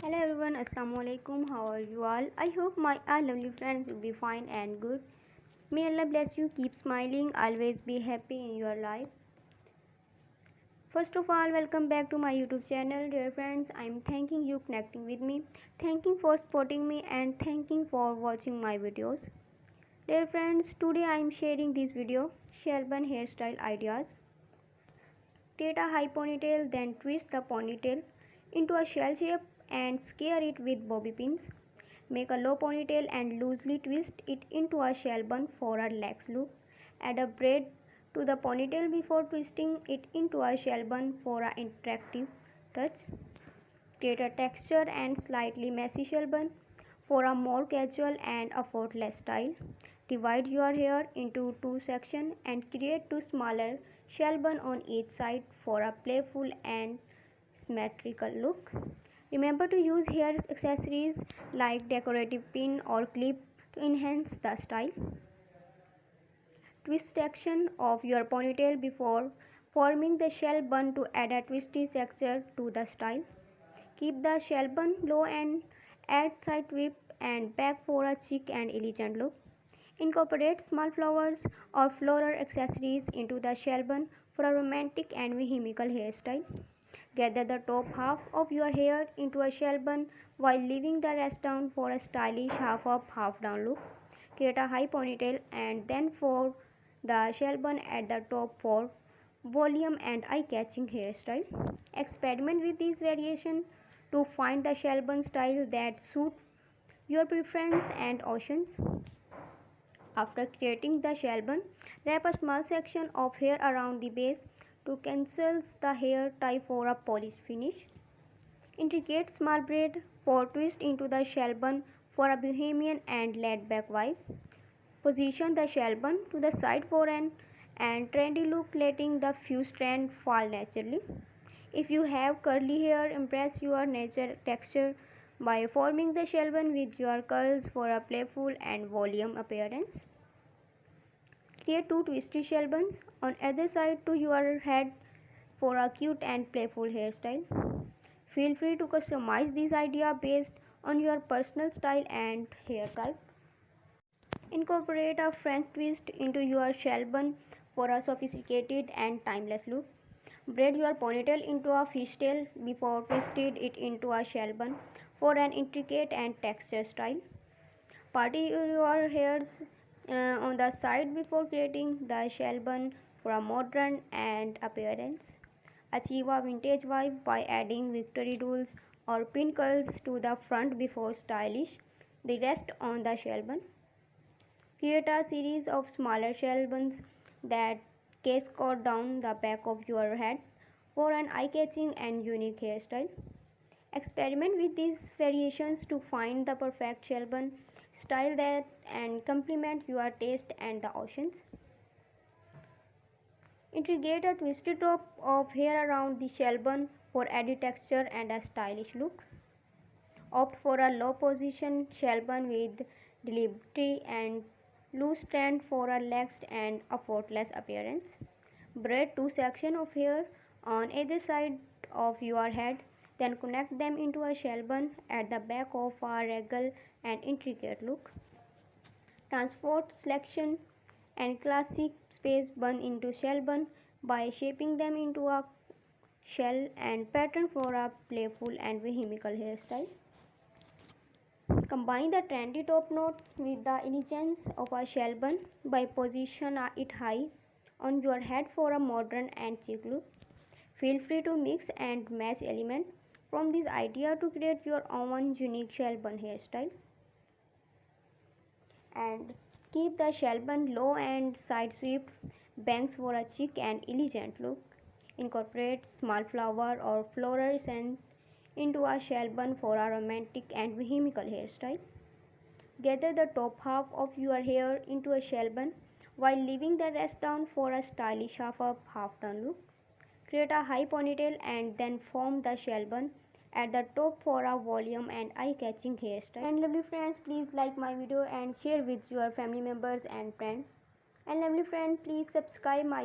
Hello everyone, Assalamu alaikum. How are you all? I hope my all lovely friends will be fine and good. May Allah bless you, keep smiling, always be happy in your life. First of all, welcome back to my YouTube channel. Dear friends, I am thanking you connecting with me, thanking for supporting me and thanking for watching my videos. Dear friends, today I am sharing this video, shell bun hairstyle ideas. Create a high ponytail, then twist the ponytail into a shell shape and scare it with bobby pins. Make a low ponytail and loosely twist it into a shell bun for a lax look. Add a braid to the ponytail before twisting it into a shell bun for an interactive touch. Create a texture and slightly messy shell bun for a more casual and effortless style. Divide your hair into two sections and create two smaller shell bun on each side for a playful and symmetrical look. Remember to use hair accessories like decorative pin or clip to enhance the style. Twist section of your ponytail before forming the shell bun to add a twisty texture to the style. Keep the shell bun low and add side whip and back for a chic and elegant look. Incorporate small flowers or floral accessories into the shell bun for a romantic and whimsical hairstyle. Gather the top half of your hair into a shell bun while leaving the rest down for a stylish half up, half down look. Create a high ponytail and then for the shell bun at the top for volume and eye-catching hairstyle. Experiment with these variations to find the shell bun style that suit your preference and options. After creating the shell bun, wrap a small section of hair around the base to cancel the hair tie for a polished finish. Integrate small braid for twist into the shell bun for a bohemian and laid-back vibe. Position the shell bun to the side for an and trendy look, letting the few strands fall naturally. If you have curly hair, impress your natural texture by forming the shell bun with your curls for a playful and volume appearance. Create two twisty shell buns on either side to your head for a cute and playful hairstyle. Feel free to customize this idea based on your personal style and hair type. Incorporate a French twist into your shell bun for a sophisticated and timeless look. Braid your ponytail into a fishtail before twisting it into a shell bun for an intricate and textured style. Party your hairs on the side before creating the shell bun for a modern and appearance. Achieve a vintage vibe by adding victory rules or pin curls to the front before stylish the rest on the shell bun. Create a series of smaller shell buns that cascade down the back of your head for an eye-catching and unique hairstyle. Experiment with these variations to find the perfect shell bun style that and complement your taste and the options. Integrate a twisted top of hair around the shell bun for added texture and a stylish look. Opt for a low position shell bun with deliberate and loose strand for a relaxed and effortless appearance. Braid two sections of hair on either side of your head, then connect them into a shell bun at the back of a regal and intricate look. Transport selection and classic space bun into shell bun by shaping them into a shell and pattern for a playful and whimsical hairstyle. Combine the trendy top knot with the elegance of a shell bun by positioning it high on your head for a modern and chic look. Feel free to mix and match elements from this idea to create your own unique shell bun hairstyle. And keep the shell bun low and side swept bangs for a chic and elegant look. Incorporate small flower or floral scent into a shell bun for a romantic and whimsical hairstyle. Gather the top half of your hair into a shell bun while leaving the rest down for a stylish half up, half down look. Create a high ponytail and then form the shell bun at the top for a volume and eye-catching hairstyle. And lovely friends, please like my video and share with your family members and friends. And lovely friends, please subscribe my